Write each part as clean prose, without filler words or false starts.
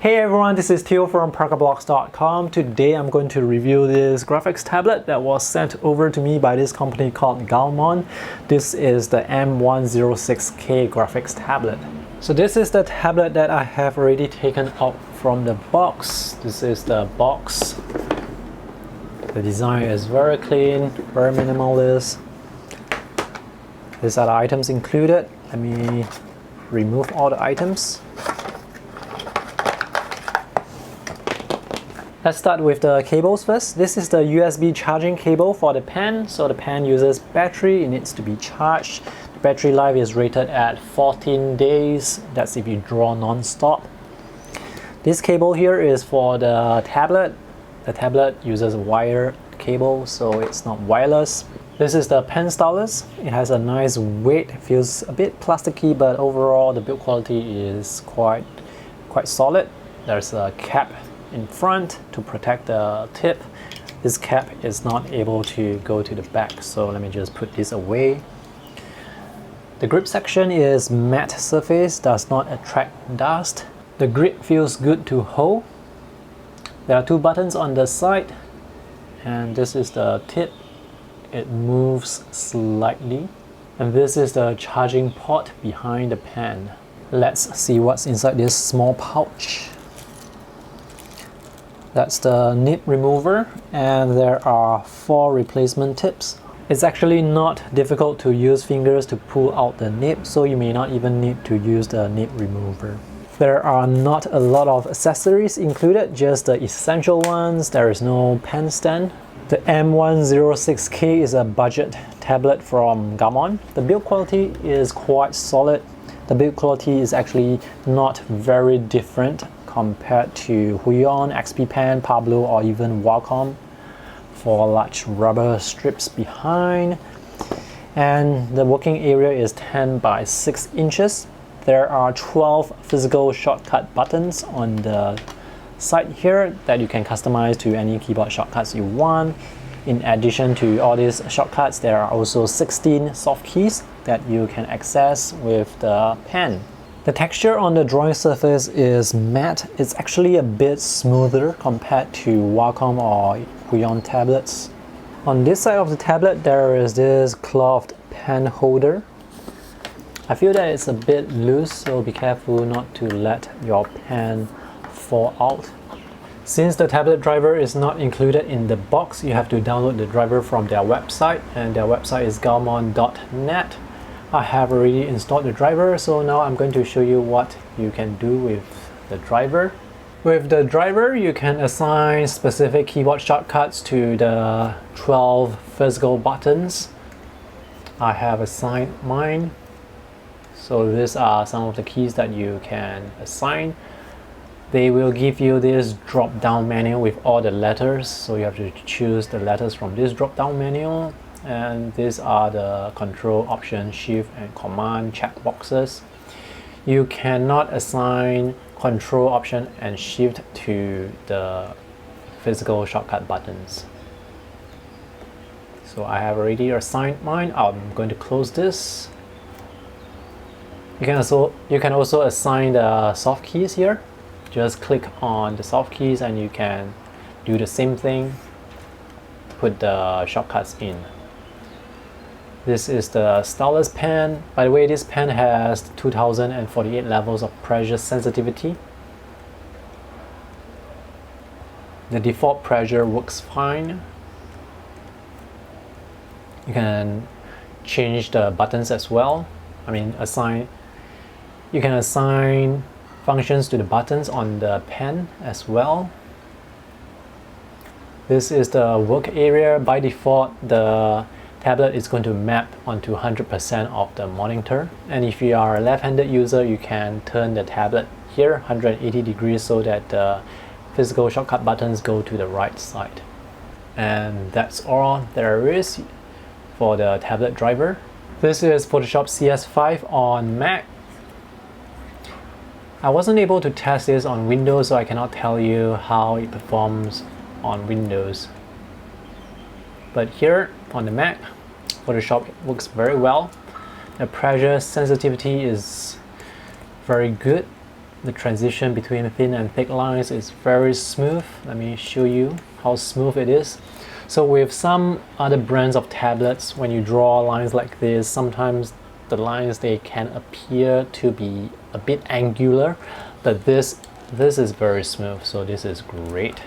Hey everyone, this is Theo from ParkerBlocks.com. Today I'm going to review this graphics tablet that was sent over to me by this company called Gaomon. This is the M106K graphics tablet. So this is the tablet that I have already taken out from the box. This is the box. The design is very clean, very minimalist. These are the items included. Let me remove all the items. Let's start with the cables first. This is the USB charging cable for the pen. So the pen uses battery, it needs to be charged. The battery life is rated at 14 days. That's if you draw non-stop. This cable here is for the tablet. The tablet uses a wire cable, so it's not wireless. This is the pen stylus. It has a nice weight, it feels a bit plasticky, but overall the build quality is quite solid. There's a cap in front to protect the tip. This cap is not able to go to the back, so let me just put this away. The grip section is matte surface, does not attract dust. The grip feels good to hold. There are two buttons on the side, and this is the tip. It moves slightly, and this is the charging port behind the pen. Let's see what's inside this small pouch. That's the nib remover, and there are 4 replacement tips. It's actually not difficult to use fingers to pull out the nib, so you may not even need to use the nib remover. There are not a lot of accessories included, just the essential ones. There is no pen stand. The M106K is a budget tablet from Gaomon. The build quality is quite solid. The build quality is actually not very different compared to Huion, XP Pen, Pablo, or even Wacom. 4 large rubber strips behind, and the working area is 10 by 6 inches. There are 12 physical shortcut buttons on the side here that you can customize to any keyboard shortcuts you want. In addition to all these shortcuts, there are also 16 soft keys that you can access with the pen. The texture on the drawing surface is matte. It's actually a bit smoother compared to Wacom or Huion tablets. On this side of the tablet, there is this cloth pen holder. I feel that it's a bit loose, so be careful not to let your pen fall out. Since the tablet driver is not included in the box, you have to download the driver from their website, and their website is gaomon.net. I have already installed the driver, so now I'm going to show you what you can do with the driver. With the driver, you can assign specific keyboard shortcuts to the 12 physical buttons. I have assigned mine. So these are some of the keys that you can assign. They will give you this drop-down menu with all the letters, so you have to choose the letters from this drop-down menu. And these are the control option, shift and command checkboxes. You cannot assign control option and shift to the physical shortcut buttons. So I have already assigned mine. I'm going to close this. You can also assign the soft keys here. Just click on the soft keys and you can do the same thing. Put the shortcuts in. This is the stylus pen. By the way, this pen has 2048 levels of pressure sensitivity. The default pressure works fine. You can change the buttons as well. You can assign functions to the buttons on the pen as well. This is the work area. By default, the tablet is going to map onto 100% of the monitor, and if you are a left-handed user, you can turn the tablet here 180 degrees so that the physical shortcut buttons go to the right side. And that's all there is for the tablet driver. This is Photoshop CS5 on Mac. I wasn't able to test this on Windows, so I cannot tell you how it performs on Windows. But here on the Mac, Photoshop works very well. The pressure sensitivity is very good. The transition between thin and thick lines is very smooth. Let me show you how smooth it is. So with some other brands of tablets, when you draw lines like this, sometimes the lines, they can appear to be a bit angular, but this is very smooth, so this is great.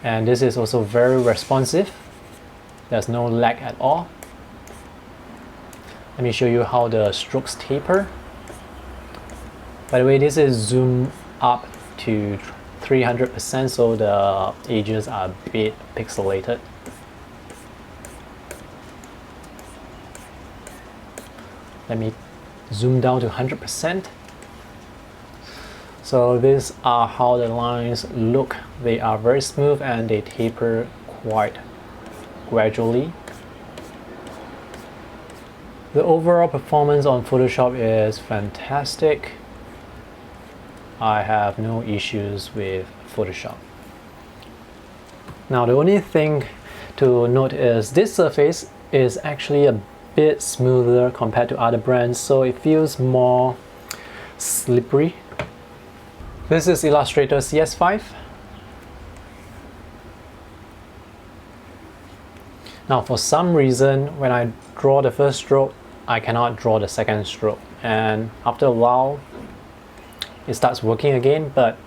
And this is also very responsive. There's no lag at all. Let me show you how the strokes taper. By the way, this is zoomed up to 300%, so the edges are a bit pixelated. Let me zoom down to 100%. So these are how the lines look. They are very smooth and they taper quite gradually. The overall performance on Photoshop is fantastic. I have no issues with Photoshop. Now the only thing to note is this surface is actually a bit smoother compared to other brands, so it feels more slippery. This is Illustrator CS5. Now for some reason, when I draw the first stroke, I cannot draw the second stroke, and after a while it starts working again, but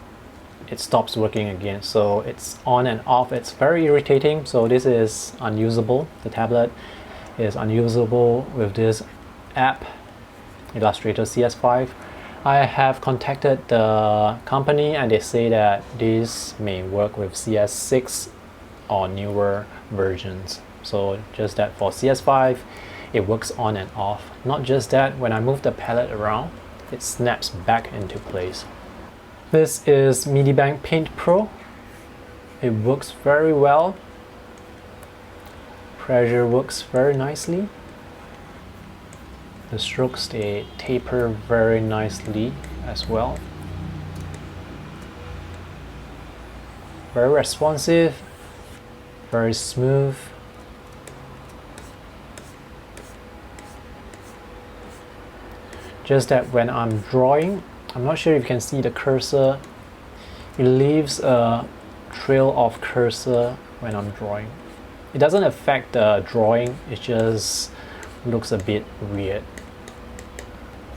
it stops working again. So it's on and off. It's very irritating. So this is unusable. The tablet is unusable with this app, Illustrator CS5. I have contacted the company and they say that this may work with CS6 or newer versions. So just that for CS5, it works on and off. Not just that, when I move the palette around, it snaps back into place. This is Medibank Paint Pro. It works very well. Pressure works very nicely. The strokes, they taper very nicely as well. Very responsive, very smooth. Just that when I'm drawing, I'm not sure if you can see the cursor. It leaves a trail of cursor when I'm drawing. It doesn't affect the drawing, it just looks a bit weird.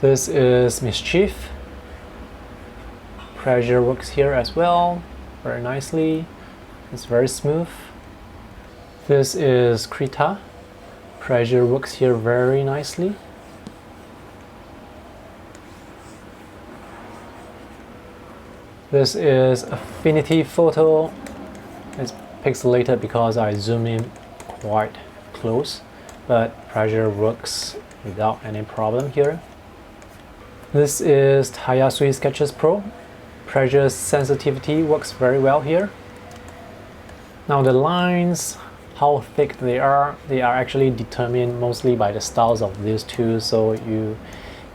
This is Mischief. Pressure works here as well, very nicely. It's very smooth. This is Krita. Pressure works here very nicely. This is Affinity Photo. It's pixelated because I zoomed in quite close, but pressure works without any problem here. This is Tayasui Sketches Pro. Pressure sensitivity works very well here. Now the lines, how thick they are actually determined mostly by the styles of these two, so you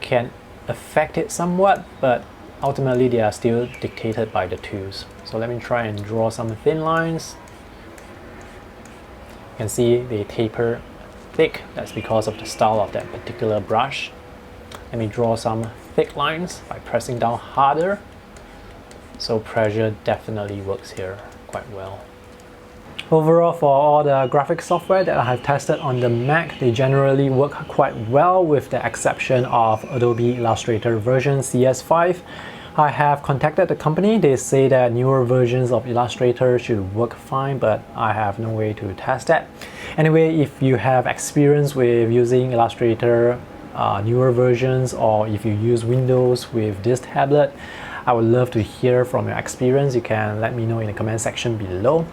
can affect it somewhat, but ultimately they are still dictated by the tools. So let me try and draw some thin lines. You can see they taper thick. That's because of the style of that particular brush. Let me draw some thick lines by pressing down harder. So pressure definitely works here quite well. Overall, for all the graphic software that I have tested on the Mac, they generally work quite well with the exception of Adobe Illustrator version CS5. I have contacted the company. They say that newer versions of Illustrator should work fine, but I have no way to test that. Anyway, if you have experience with using Illustrator newer versions, or if you use Windows with this tablet, I would love to hear from your experience. You can let me know in the comment section below.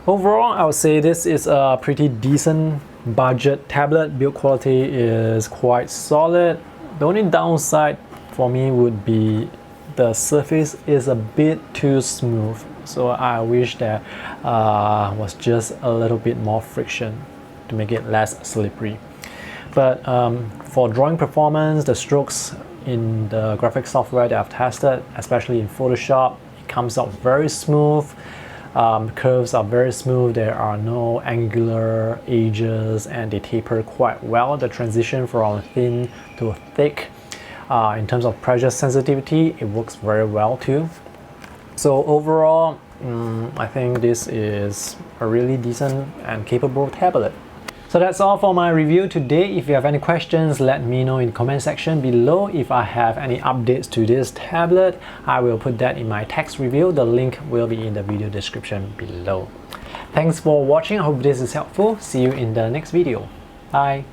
Overall, I would say this is a pretty decent budget tablet. Build quality is quite solid. The only downside for me would be the surface is a bit too smooth. So I wish there was just a little bit more friction to make it less slippery. But for drawing performance, the strokes in the graphic software that I've tested, especially in Photoshop, it comes out very smooth. Curves are very smooth, there are no angular edges, and they taper quite well. The transition from thin to thick In terms of pressure sensitivity, it works very well too. So overall, I think this is a really decent and capable tablet. So that's all for my review today. If you have any questions, let me know in the comment section below. If I have any updates to this tablet, I will put that in my text review. The link will be in the video description below. Thanks for watching. I hope this is helpful. See you in the next video. Bye.